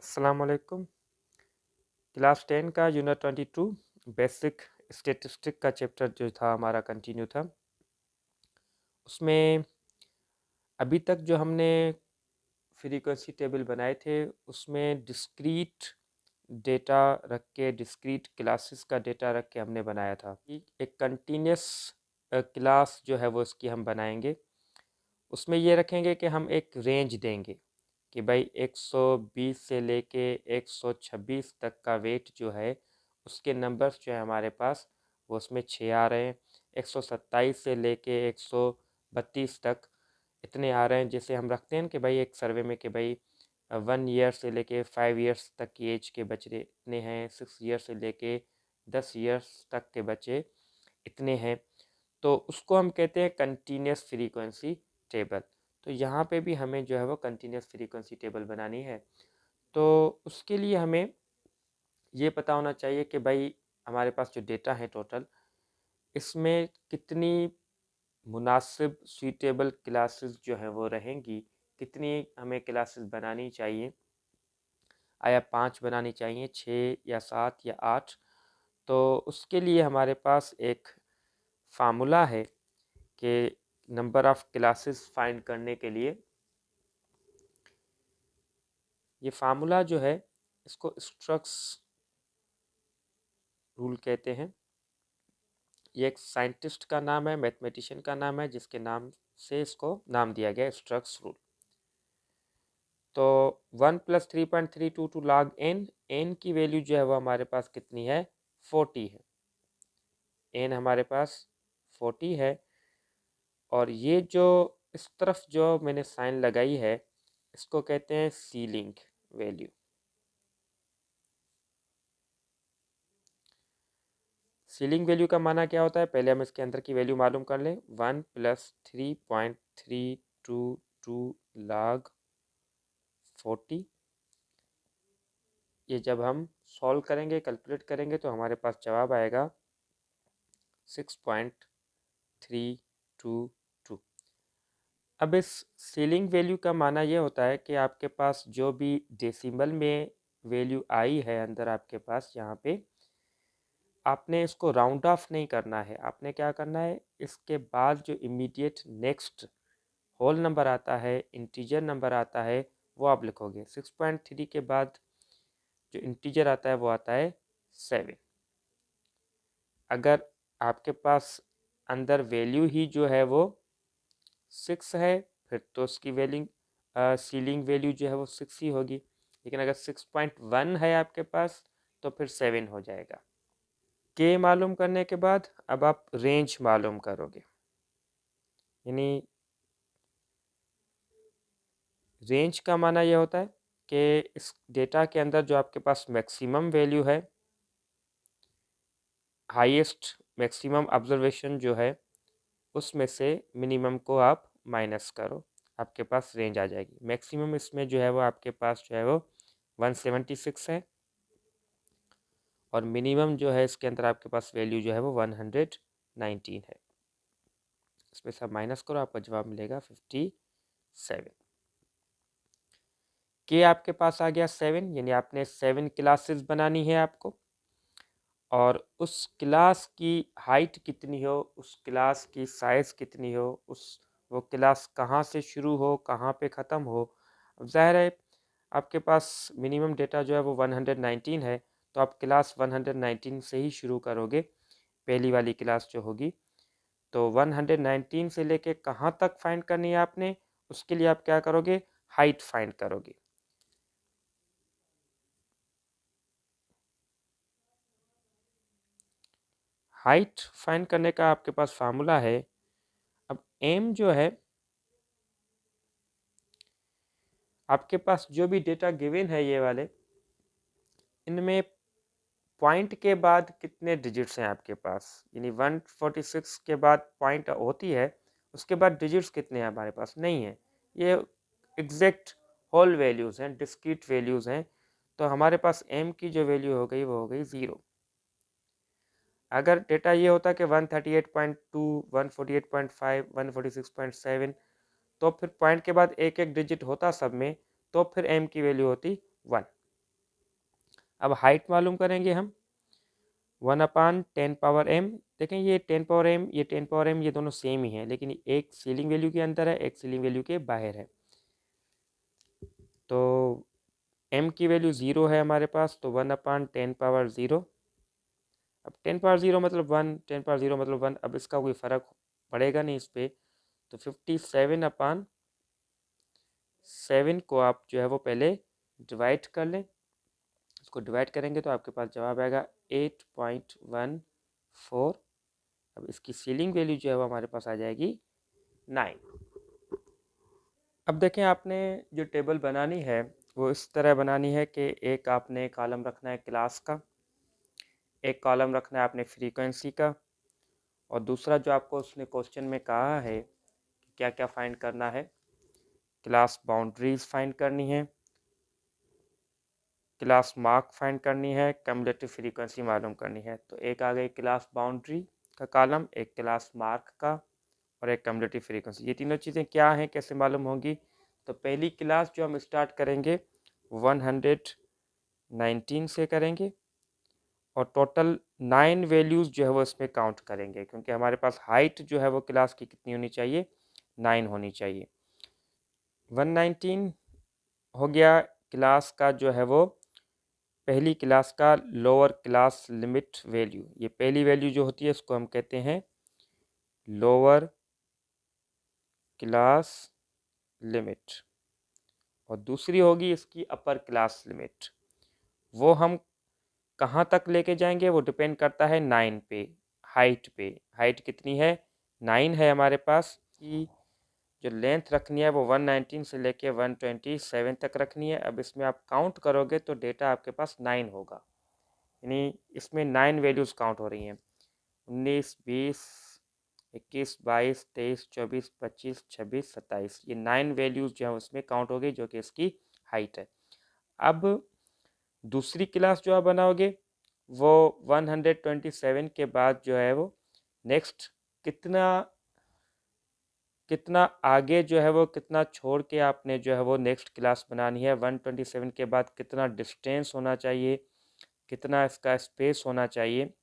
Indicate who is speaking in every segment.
Speaker 1: अस्सलाम वालेकुम। क्लास 10 का यूनिट 22 बेसिक स्टैटिस्टिक का चैप्टर जो था हमारा कंटिन्यू था। उसमें अभी तक जो हमने फ्रीक्वेंसी टेबल बनाए थे उसमें डिस्क्रीट डेटा रख के, डिस्क्रीट क्लासेस का डेटा रख के हमने बनाया था। एक कंटिन्यूस क्लास जो है वो इसकी हम बनाएंगे। उसमें ये रखेंगे कि हम एक रेंज देंगे कि भाई 120 से लेके 126 तक का वेट जो है उसके नंबर्स जो है हमारे पास वो उसमें 6 आ रहे हैं। 127 से लेके 132 तक इतने आ रहे हैं। जैसे हम रखते हैं कि भाई एक सर्वे में कि भाई 1 ईयर से लेके 5 ईयर्स तक की एज के बच्चे इतने हैं, 6 ईयर से लेके 10 ईयर्स तक के बच्चे इतने हैं। तो उसको हम कहते हैं कंटिन्यूस फ्रीक्वेंसी टेबल। तो यहाँ पे भी हमें जो है वो कंटिन्यूस फ्रीक्वेंसी टेबल बनानी है। तो उसके लिए हमें ये पता होना चाहिए कि भाई हमारे पास जो डेटा है टोटल, इसमें कितनी मुनासिब सूटेबल क्लासेस जो हैं वो रहेंगी, कितनी हमें क्लासेस बनानी चाहिए। आया 5 बनानी चाहिए, 6 या 7 या 8। तो उसके लिए हमारे पास एक फार्मूला है कि नंबर ऑफ़ क्लासेस फाइंड करने के लिए ये फार्मूला जो है इसको स्ट्रक्स रूल कहते हैं। ये एक साइंटिस्ट का नाम है, मैथमेटिशियन का नाम है, जिसके नाम से इसको नाम दिया गया स्ट्रक्स रूल। तो 1 + 3.322 log n की वैल्यू जो है वो हमारे पास कितनी है, 40 है। n हमारे पास 40 है। और ये जो इस तरफ जो मैंने साइन लगाई है इसको कहते हैं सीलिंग वैल्यू। सीलिंग वैल्यू का माना क्या होता है, पहले हम इसके अंदर की वैल्यू मालूम कर लें। 1 + 3.322 log 40। ये जब हम सॉल्व करेंगे, कैलकुलेट करेंगे, तो हमारे पास जवाब आएगा 6.322। अब इस सीलिंग वैल्यू का माना ये होता है कि आपके पास जो भी डेसिमल में वैल्यू आई है अंदर आपके पास, यहाँ पे आपने इसको राउंड ऑफ नहीं करना है। आपने क्या करना है, इसके बाद जो इमीडिएट नेक्स्ट होल नंबर आता है, इंटीजर नंबर आता है, वो आप लिखोगे। 6.3 के बाद जो इंटीजर आता है वो आता है 7। अगर आपके पास अंदर वैल्यू ही जो है वो 6 है, फिर तो उसकी वैल्यू सीलिंग वैल्यू जो है वो 6 ही होगी। लेकिन अगर 6.1 है आपके पास तो फिर 7 हो जाएगा। के मालूम करने के बाद अब आप रेंज मालूम करोगे। यानी रेंज का माना यह होता है कि इस डेटा के अंदर जो आपके पास मैक्सिमम वैल्यू है, हाईएस्ट मैक्सिमम ऑब्जर्वेशन जो है, उसमें से मिनिमम को आप माइनस करो, आपके पास रेंज आ जाएगी। मैक्सिमम इसमें जो है वो आपके पास जो है वो 176 है, और मिनिमम जो है इसके अंदर आपके पास वैल्यू जो है वो 119 है। इसमें से आप माइनस करो, आपका जवाब मिलेगा 57। के आपके पास आ गया 7, यानी आपने 7 क्लासेस बनानी है आपको। और उस क्लास की हाइट कितनी हो, उस क्लास की साइज़ कितनी हो, उस वो क्लास कहाँ से शुरू हो, कहाँ पे ख़त्म हो। अब ज़ाहिर है आपके पास मिनिमम डेटा जो है वो 119 है, तो आप क्लास 119 से ही शुरू करोगे, पहली वाली क्लास जो होगी। तो 119 से लेके कहाँ तक फाइंड करनी है आपने, उसके लिए आप क्या करोगे, हाइट फाइंड करोगे। हाइट फाइंड करने का आपके पास फार्मूला है। अब एम जो है, आपके पास जो भी डेटा गिवन है ये वाले, इनमें पॉइंट के बाद कितने डिजिट्स हैं आपके पास, यानी 146 के बाद पॉइंट होती है, उसके बाद डिजिट्स कितने हैं हमारे पास नहीं है। ये एग्जैक्ट होल वैल्यूज़ हैं, डिस्क्रीट वैल्यूज़ हैं। तो हमारे पास एम की जो वैल्यू हो गई वो हो गई 0। अगर डेटा ये होता कि 138.2, 148.5, 146.7, तो फिर पॉइंट के बाद एक एक डिजिट होता सब में, तो फिर एम की वैल्यू होती 1। अब हाइट मालूम करेंगे हम 1/10^m। देखें ये 10^m ये 10^m ये दोनों सेम ही हैं, लेकिन एक सीलिंग वैल्यू के अंदर है, एक सीलिंग वैल्यू के बाहर है। तो m की वैल्यू 0 है हमारे पास, तो 1/10^0। अब 10^0 मतलब 1, 10^0 मतलब 1। अब इसका कोई फ़र्क पड़ेगा नहीं इस पर, तो 57/7 को आप जो है वो पहले डिवाइड कर लें। इसको डिवाइड करेंगे तो आपके पास जवाब आएगा 8.14। अब इसकी सीलिंग वैल्यू जो है वो हमारे पास आ जाएगी 9। अब देखें आपने जो टेबल बनानी है वो इस तरह बनानी है कि एक आपने कॉलम रखना है क्लास का, एक कॉलम रखना है आपने फ्रीक्वेंसी का, और दूसरा जो आपको उसने क्वेश्चन में कहा है कि क्या क्या फाइंड करना है, क्लास बाउंड्रीज फाइंड करनी है, क्लास मार्क फाइंड करनी है, कम्युलेटिव फ्रीक्वेंसी मालूम करनी है। तो एक आ गई क्लास बाउंड्री का कॉलम, एक क्लास मार्क का, और एक कम्युलेटिव फ्रीक्वेंसी। ये तीनों चीज़ें क्या हैं, कैसे मालूम होंगी? तो पहली क्लास जो हम स्टार्ट करेंगे 119 से करेंगे, और टोटल 9 वैल्यूज़ जो है वो इसमें काउंट करेंगे, क्योंकि हमारे पास हाइट जो है वो क्लास की कितनी होनी चाहिए, 9 होनी चाहिए। 119 हो गया क्लास का जो है वो पहली क्लास का लोअर क्लास लिमिट वैल्यू। ये पहली वैल्यू जो होती है इसको हम कहते हैं लोअर क्लास लिमिट, और दूसरी होगी इसकी अपर क्लास लिमिट। वो हम कहाँ तक लेके जाएंगे वो डिपेंड करता है 9 पे, हाइट पे। हाइट कितनी है, 9 है हमारे पास की। जो लेंथ रखनी है वो 119 से लेके 127 तक रखनी है। अब इसमें आप काउंट करोगे तो डेटा आपके पास 9 होगा, यानी इसमें 9 वैल्यूज़ काउंट हो रही हैं। 19, 20, 21, 22, 23, 24, 25, 26, 27, ये 9 वैल्यूज़ जो है उसमें काउंट हो गई, जो कि इसकी हाइट है। अब दूसरी क्लास जो आप बनाओगे वो 127 के बाद जो है वो नेक्स्ट कितना कितना आगे जो है वो कितना छोड़ के आपने जो है वो नेक्स्ट क्लास बनानी है। 127 के बाद कितना डिस्टेंस होना चाहिए, कितना इसका स्पेस होना चाहिए,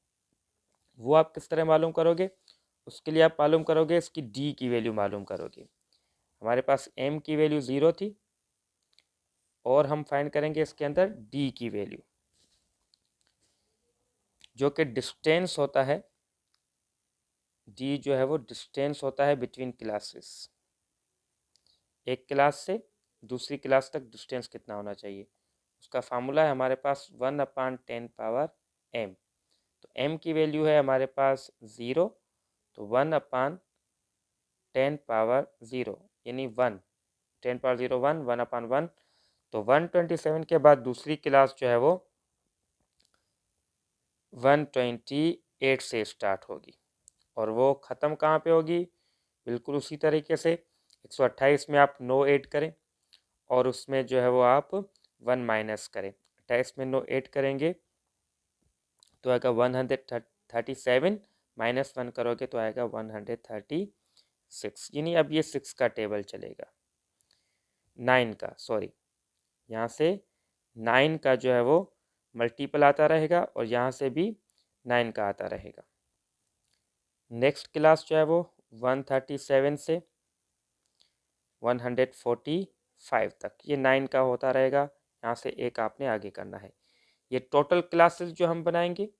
Speaker 1: वो आप किस तरह मालूम करोगे? उसके लिए आप मालूम करोगे इसकी डी की वैल्यू मालूम करोगे। हमारे पास एम की वैल्यू 0 थी, और हम फाइंड करेंगे इसके अंदर डी की वैल्यू, जो कि डिस्टेंस होता है। डी जो है वो डिस्टेंस होता है बिटवीन क्लासेस। एक क्लास से दूसरी क्लास तक डिस्टेंस कितना होना चाहिए, उसका फार्मूला है हमारे पास 1/10^m। तो m की वैल्यू है हमारे पास 0, तो 1/10^0 यानी 1, 10^0 1, 1/1। तो 127 के बाद दूसरी क्लास जो है वो 128 से स्टार्ट होगी, और वो ख़त्म कहाँ पे होगी? बिल्कुल उसी तरीके से 128 में आप 9 ऐड करें, और उसमें जो है वो आप 1 माइनस करें। 28 में 9 ऐड करेंगे तो आएगा 137, -1 करोगे तो आएगा 136। यानी अब ये 6 का टेबल चलेगा, 9 का, सॉरी, यहाँ से 9 का जो है वो मल्टीपल आता रहेगा, और यहाँ से भी 9 का आता रहेगा। नेक्स्ट क्लास जो है वो 137 से 145 तक, ये 9 का होता रहेगा। यहाँ से एक आपने आगे करना है। ये टोटल क्लासेस जो हम बनाएंगे,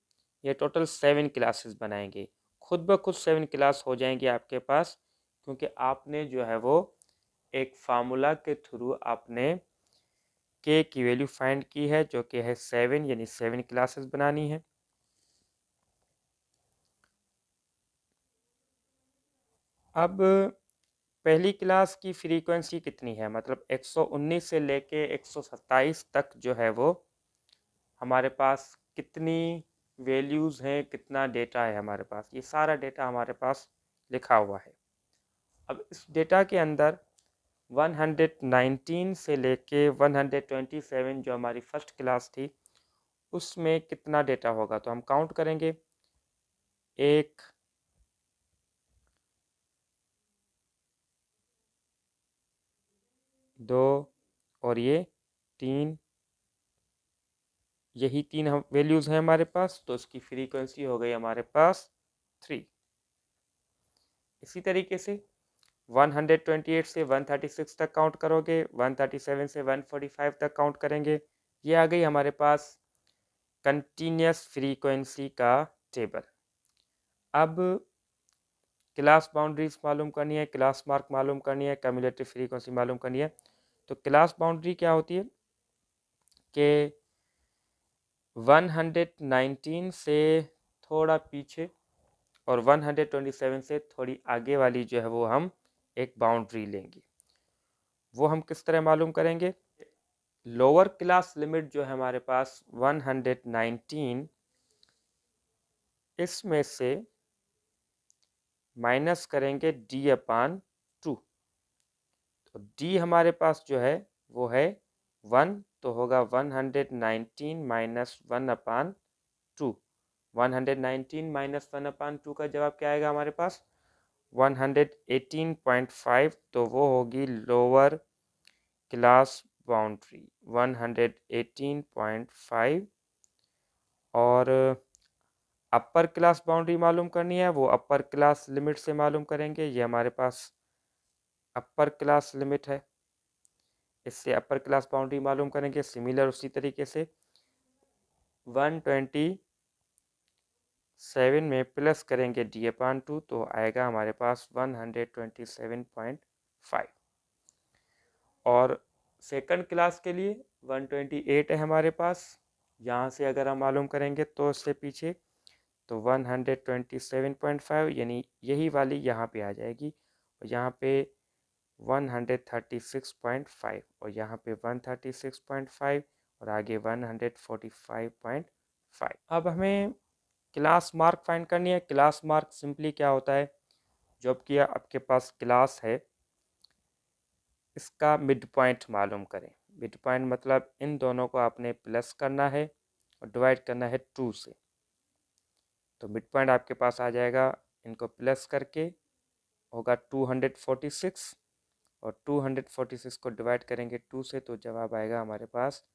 Speaker 1: ये टोटल 7 क्लासेस बनाएंगे। खुद ब खुद 7 क्लास हो जाएंगे आपके पास, क्योंकि आपने जो है वो एक फार्मूला के थ्रू आपने के की वैल्यू फाइंड की है, जो कि है 7, यानी 7 क्लासेस बनानी है। अब पहली क्लास की फ्रीक्वेंसी कितनी है, मतलब 119 से लेके 127 तक जो है वो हमारे पास कितनी वैल्यूज़ हैं, कितना डेटा है हमारे पास, ये सारा डेटा हमारे पास लिखा हुआ है। अब इस डेटा के अंदर 119 से लेके 127 जो हमारी फर्स्ट क्लास थी उसमें कितना डेटा होगा, तो हम काउंट करेंगे। 1, 2, और ये 3, यही तीन हम वैल्यूज़ हैं हमारे पास, तो इसकी फ्रीक्वेंसी हो गई हमारे पास 3। इसी तरीके से 128 से 136 तक काउंट करोगे, 137 से 145 तक काउंट करेंगे। ये आ गई हमारे पास कंटिन्यूस फ्रीक्वेंसी का टेबल। अब क्लास बाउंड्रीज मालूम करनी है, क्लास मार्क मालूम करनी है, कम्युलेटिव फ्रीक्वेंसी मालूम करनी है। तो क्लास बाउंड्री क्या होती है कि 119 से थोड़ा पीछे और 127 से थोड़ी आगे वाली जो है वो हम एक बाउंड्री लेंगे। वो हम किस तरह मालूम करेंगे? लोअर क्लास लिमिट जो है हमारे पास 119, इसमें से माइनस करेंगे d/2। तो d हमारे पास जो है वो है 1, तो होगा 119 माइनस 1/2। 119 माइनस 1/2 का जवाब क्या आएगा हमारे पास? 118.5। तो वो होगी लोअर क्लास बाउंड्री 118.5। और अपर क्लास बाउंड्री मालूम करनी है, वो अपर क्लास लिमिट से मालूम करेंगे। ये हमारे पास अपर क्लास लिमिट है, इससे अपर क्लास बाउंड्री मालूम करेंगे। सिमिलर उसी तरीके से 127 में प्लस करेंगे d/2, तो आएगा हमारे पास 127.5। और सेकंड क्लास के लिए 128 है हमारे पास। यहाँ से अगर हम मालूम करेंगे तो उससे पीछे, तो 127.5 यानी यही वाली यहाँ पे आ जाएगी, और यहाँ पे 136.5 और यहाँ पे 136.5 और आगे 145.5। अब हमें क्लास मार्क फाइंड करनी है। क्लास मार्क सिंपली क्या होता है, जब कि आपके पास क्लास है, इसका मिड पॉइंट मालूम करें। मिड पॉइंट मतलब इन दोनों को आपने प्लस करना है और डिवाइड करना है 2 से। तो मिड पॉइंट आपके पास आ जाएगा, इनको प्लस करके होगा 246, और 246 को डिवाइड करेंगे 2 से, तो जवाब आएगा हमारे पास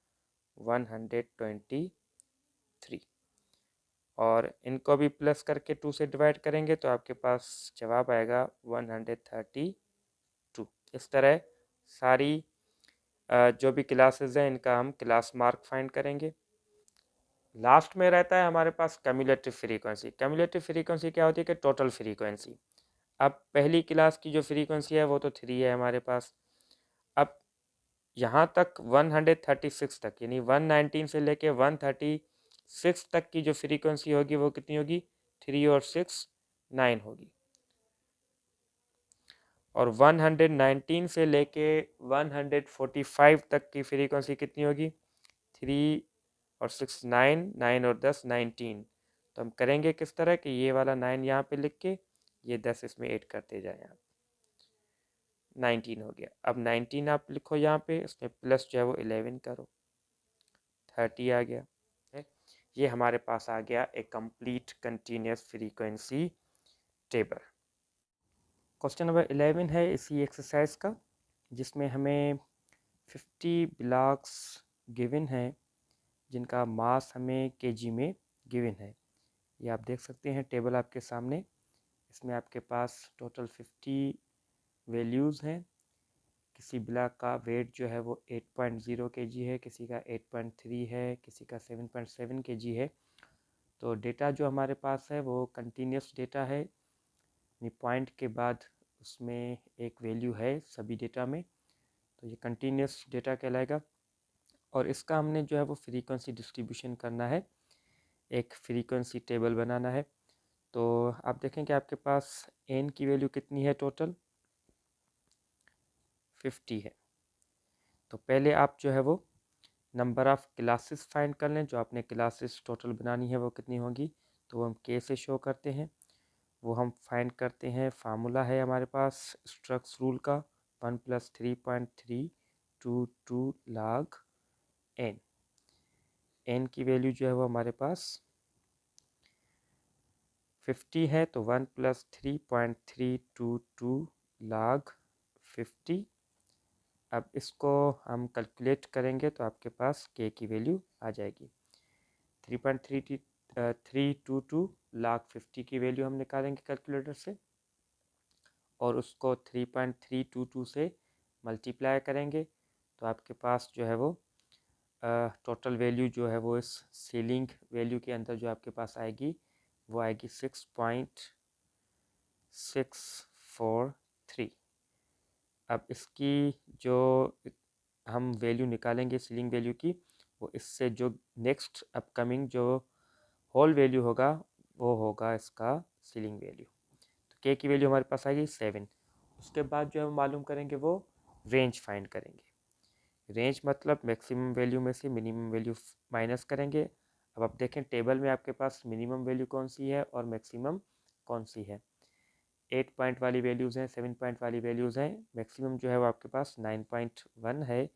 Speaker 1: 123। और इनको भी प्लस करके 2 से डिवाइड करेंगे तो आपके पास जवाब आएगा 132। इस तरह सारी जो भी क्लासेस हैं इनका हम क्लास मार्क फाइंड करेंगे। लास्ट में रहता है हमारे पास कम्युलेटिव फ्रीक्वेंसी। कम्युलेटिव फ्रीक्वेंसी क्या होती है कि टोटल फ्रीक्वेंसी। अब पहली क्लास की जो फ्रीक्वेंसी है वो तो 3 है हमारे पास। अब यहाँ तक 136 तक, यानी 119 से लेके 136 तक की जो फ्रीक्वेंसी होगी वो कितनी होगी? 3 और 6 9 होगी। और 119 से लेके 145 तक की फ्रीक्वेंसी कितनी होगी? 3 और 6 9, 9 और 10 19। तो हम करेंगे किस तरह कि ये वाला 9 यहाँ पे लिख के ये 10 इसमें ऐड करते जाए। यहाँ 19 हो गया। अब 19 आप लिखो यहाँ पे, इसमें प्लस जो है वो 11 करो, 30 आ गया। ये हमारे पास आ गया एक complete continuous frequency table. Question number 11 है इसी एक्सरसाइज का, जिसमें हमें 50 ब्लॉक्स गिवन है जिनका मास हमें केजी में गिवन है। ये आप देख सकते हैं टेबल आपके सामने। इसमें आपके पास टोटल 50 वैल्यूज़ हैं। किसी ब्लॉक का वेट जो है वो 8.0 kg है, किसी का 8.3 है, किसी का 7.7 kg है। तो डेटा जो हमारे पास है वो कंटिन्यूस डेटा है, यानी पॉइंट के बाद उसमें एक वैल्यू है सभी डेटा में, तो ये कंटिन्यूस डेटा कहलाएगा। और इसका हमने जो है वो फ्रीक्वेंसी डिस्ट्रीब्यूशन करना है, एक फ्रीक्वेंसी टेबल बनाना है। तो आप देखें कि आपके पास एन की वैल्यू कितनी है? टोटल 50 है। तो पहले आप जो है वो नंबर ऑफ़ क्लासेस फाइंड कर लें। जो आपने क्लासेस टोटल बनानी है वो कितनी होगी, तो वो हम के से शो करते हैं। वो हम फाइंड करते हैं, फार्मूला है हमारे पास स्ट्रक्स रूल का, 1 + 3.322 log n। n की वैल्यू जो है वो हमारे पास 50 है, तो 1 + 3.322 log 50। अब इसको हम कैलकुलेट करेंगे तो आपके पास k की वैल्यू आ जाएगी। 3.322 लाख 50 की वैल्यू हम निकालेंगे कैलकुलेटर से और उसको 3.322 से मल्टीप्लाई करेंगे तो आपके पास जो है वो टोटल वैल्यू जो है वो इस सीलिंग वैल्यू के अंदर जो आपके पास आएगी वो आएगी 6.643। अब इसकी जो हम वैल्यू निकालेंगे सीलिंग वैल्यू की वो इससे जो नेक्स्ट अपकमिंग जो होल वैल्यू होगा वो होगा इसका सीलिंग वैल्यू। तो के की वैल्यू हमारे पास आएगी 7। उसके बाद जो हम मालूम करेंगे वो रेंज फाइंड करेंगे। रेंज मतलब मैक्सिमम वैल्यू में से मिनिमम वैल्यू माइनस करेंगे। अब आप देखें टेबल में आपके पास मिनिमम वैल्यू कौन सी है और मैक्सिमम कौन सी है। 8 पॉइंट वाली वैल्यूज़ हैं, 7 पॉइंट वाली वैल्यूज़ हैं। मैक्सिमम जो है वो आपके पास 9.1 है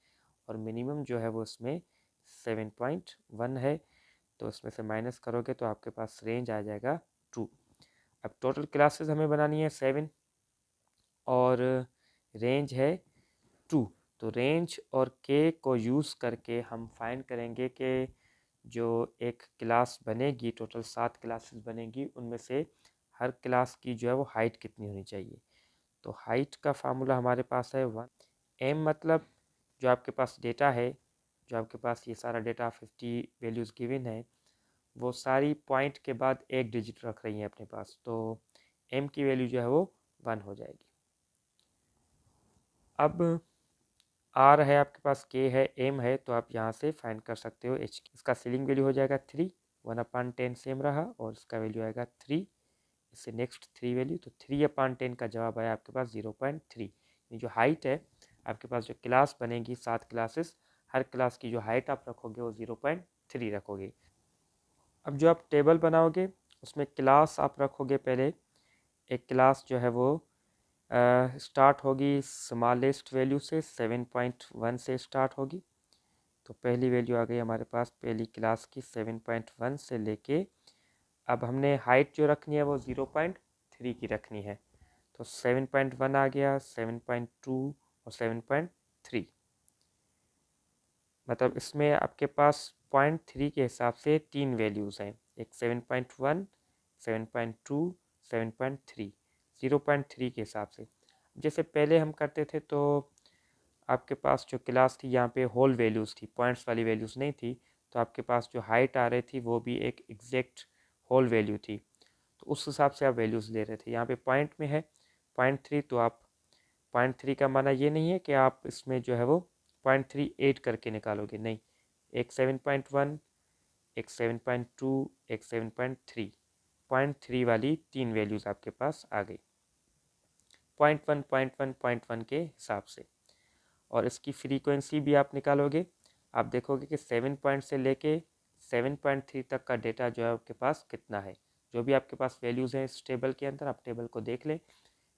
Speaker 1: और मिनिमम जो है वो उसमें 7.1 है। तो उसमें से माइनस करोगे तो आपके पास रेंज आ जाएगा 2। अब टोटल क्लासेस हमें बनानी है 7 और रेंज है 2। तो रेंज और के को यूज़ करके हम फाइंड करेंगे कि जो एक क्लास बनेगी, टोटल 7 क्लासेस बनेगी, उनमें से हर क्लास की जो है वो हाइट कितनी होनी चाहिए। तो हाइट का फार्मूला हमारे पास है 1 एम, मतलब जो आपके पास डेटा है, जो आपके पास ये सारा डेटा 50 वैल्यूज़ गिवन है वो सारी पॉइंट के बाद एक डिजिट रख रही हैं अपने पास, तो एम की वैल्यू जो है वो 1 हो जाएगी। अब आर है आपके पास, के है, एम है, तो आप यहाँ से फाइंड कर सकते हो एच की। इसका सीलिंग वैल्यू हो जाएगा 3, 1/10 सेम रहा और इसका वैल्यू आएगा 3। इससे नेक्स्ट 3 वैल्यू, तो 3/10 का जवाब आया आपके पास 0.3। ये जो हाइट है आपके पास, जो क्लास बनेगी 7 क्लासेस, हर क्लास की जो हाइट आप रखोगे वो 0.3 रखोगे। अब जो आप टेबल बनाओगे उसमें क्लास आप रखोगे पहले। एक क्लास जो है वो स्टार्ट होगी स्मॉलेस्ट वैल्यू से, 7.1 से स्टार्ट होगी। तो पहली वैल्यू आ गई हमारे पास पहली क्लास की 7.1 से लेके, अब हमने हाइट जो रखनी है वो 0.3 की रखनी है। तो 7.1 आ गया, 7.2 और 7.3। मतलब इसमें आपके पास 0.3 के हिसाब से 3 वैल्यूज़ हैं, एक 7.1, 7.2, 7.3, 0.3 के हिसाब से। जैसे पहले हम करते थे तो आपके पास जो क्लास थी यहाँ पे होल वैल्यूज़ थी, पॉइंट्स वाली वैल्यूज़ नहीं थी। तो आपके पास जो हाइट आ रही थी वो भी एक एग्जैक्ट होल वैल्यू थी, तो उस हिसाब से आप वैल्यूज़ ले रहे थे। यहाँ पे पॉइंट में है 0.3, तो आप 0.3 का माना ये नहीं है कि आप इसमें जो है वो 0.38 करके निकालोगे, नहीं। एक 7.1, एक 7.2, एक 7.3, 0.3 वाली 3 वैल्यूज़ आपके पास आ गई 0.1, 0.1, 0.1 के हिसाब से। और इसकी फ्रीक्वेंसी भी आप निकालोगे, आप देखोगे कि 7 पॉइंट से लेके 7.3 तक का डेटा जो है आपके पास कितना है। जो भी आपके पास वैल्यूज़ हैं इस टेबल के अंदर, आप टेबल को देख लें,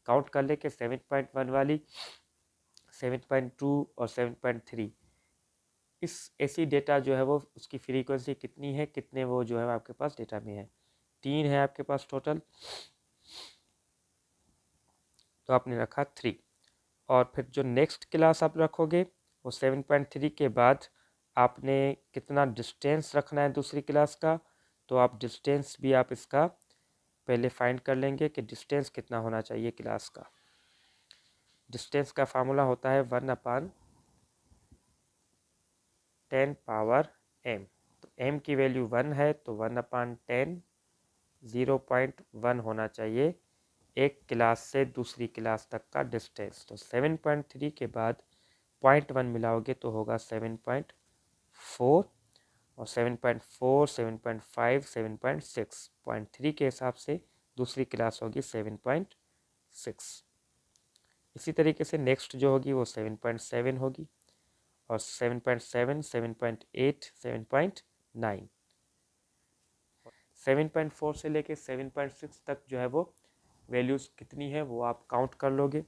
Speaker 1: काउंट कर ले कि 7.1 वाली, 7.2 और 7.3, इस ऐसी डेटा जो है वो उसकी फ्रीक्वेंसी कितनी है, कितने वो जो है आपके पास डेटा में है। 3 है आपके पास टोटल, तो आपने रखा 3। और फिर जो नेक्स्ट क्लास आप रखोगे वो 7.3 के बाद आपने कितना डिस्टेंस रखना है दूसरी क्लास का, तो आप डिस्टेंस भी आप इसका पहले फाइंड कर लेंगे कि डिस्टेंस कितना होना चाहिए क्लास का। डिस्टेंस का फार्मूला होता है 1/10 पावर m। तो m की वैल्यू 1 है, तो 1/10 0.1 होना चाहिए एक क्लास से दूसरी क्लास तक का डिस्टेंस। तो 7.3 के बाद 0.1 मिलाओगे तो होगा 7.4 और 7.4, 7.5, 7.6, 0.3 के हिसाब से दूसरी क्लास होगी 7.6। इसी तरीके से नेक्स्ट जो होगी वो 7.7 होगी और 7.7, 7.8, 7.9, 7.4 से लेके 7.6 तक जो है वो वैल्यूज़ कितनी है वो आप काउंट कर लोगे,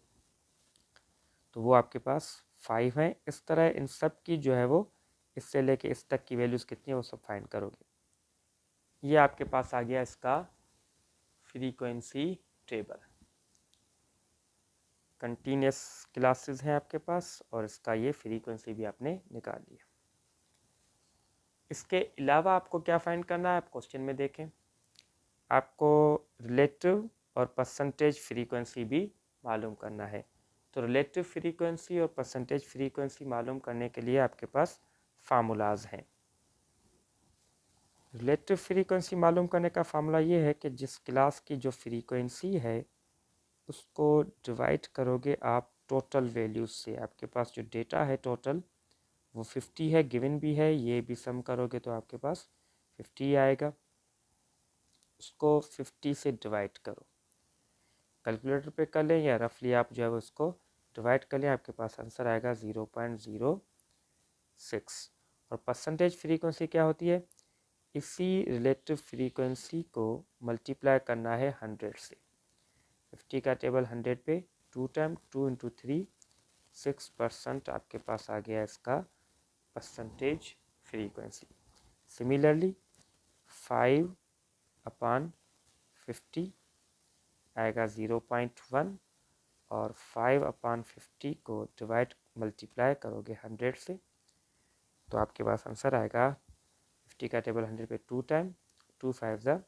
Speaker 1: तो वो आपके पास 5 है। इस तरह इन सब की जो है वो इससे लेके इस तक की वैल्यूज़ कितनी है वो सब फाइंड करोगे। ये आपके पास आ गया इसका फ्रीक्वेंसी टेबल। कंटिन्यूस क्लासेस हैं आपके पास और इसका ये फ्रीक्वेंसी भी आपने निकाल लिया। इसके अलावा आपको क्या फाइंड करना है, आप क्वेश्चन में देखें, आपको रिलेटिव और परसेंटेज फ्रीक्वेंसी भी मालूम करना है। तो रिलेटिव फ्रीक्वेंसी और परसेंटेज फ्रीक्वेंसी मालूम करने के लिए आपके पास फार्मूलाज हैं। रिलेटिव फ्रीक्वेंसी मालूम करने का फार्मूला ये है कि जिस क्लास की जो फ्रीक्वेंसी है उसको डिवाइड करोगे आप टोटल वैल्यूज से। आपके पास जो डेटा है टोटल वो 50 है, गिवन भी है, ये भी सम करोगे तो आपके पास 50 आएगा। उसको 50 से डिवाइड करो, कैलकुलेटर पे कर लें या रफली आप जो है उसको डिवाइड कर लें, आपके पास आंसर आएगा 0.06। और परसेंटेज फ्रीक्वेंसी क्या होती है, इसी रिलेटिव फ्रीक्वेंसी को मल्टीप्लाई करना है 100 से। 50 का टेबल 100 पे 2 टाइम 2 इंटू 3 6% आपके पास आ गया इसका परसेंटेज फ्रीक्वेंसी। सिमिलरली 5/50 आएगा 0.1 और 5/50 को डिवाइड मल्टीप्लाई करोगे 100 से तो आपके पास आंसर आएगा 50 का टेबल 100 पे 2 टाइम 2 5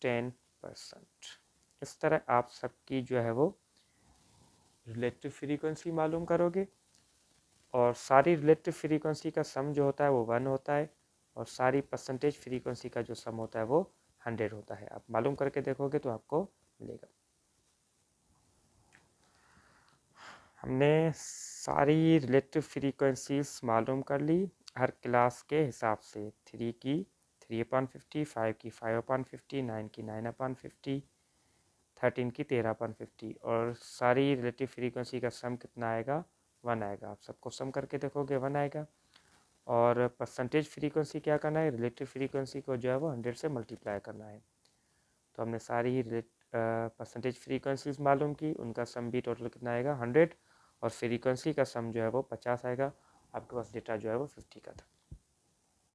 Speaker 1: 10%। इस तरह आप सबकी जो है वो रिलेटिव फ्रीक्वेंसी मालूम करोगे और सारी रिलेटिव फ्रीक्वेंसी का सम जो होता है वो 1 होता है और सारी परसेंटेज फ्रीक्वेंसी का जो सम होता है वो 100 होता है। आप मालूम करके देखोगे तो आपको मिलेगा। हमने सारी रिलेटिव फ्रीक्वेंसीज मालूम कर ली हर क्लास के हिसाब से। 3 की 3/50, 5 की 5/50, 9 की 9/50, 13 की 13/50 और सारी रिलेटिव फ्रीक्वेंसी का सम कितना आएगा, 1 आएगा। आप सबको सम करके देखोगे 1 आएगा। और परसेंटेज फ्रीक्वेंसी क्या करना है, रिलेटिव फ्रीक्वेंसी को जो है वो 100 से मल्टीप्लाई करना है। तो हमने सारी ही परसेंटेज फ्रीक्वेंसीज मालूम की, उनका सम भी टोटल कितना आएगा 100 और फ्रीक्वेंसी का सम जो है वो 50 आएगा। आपके पास डेटा जो है वो 50 का था।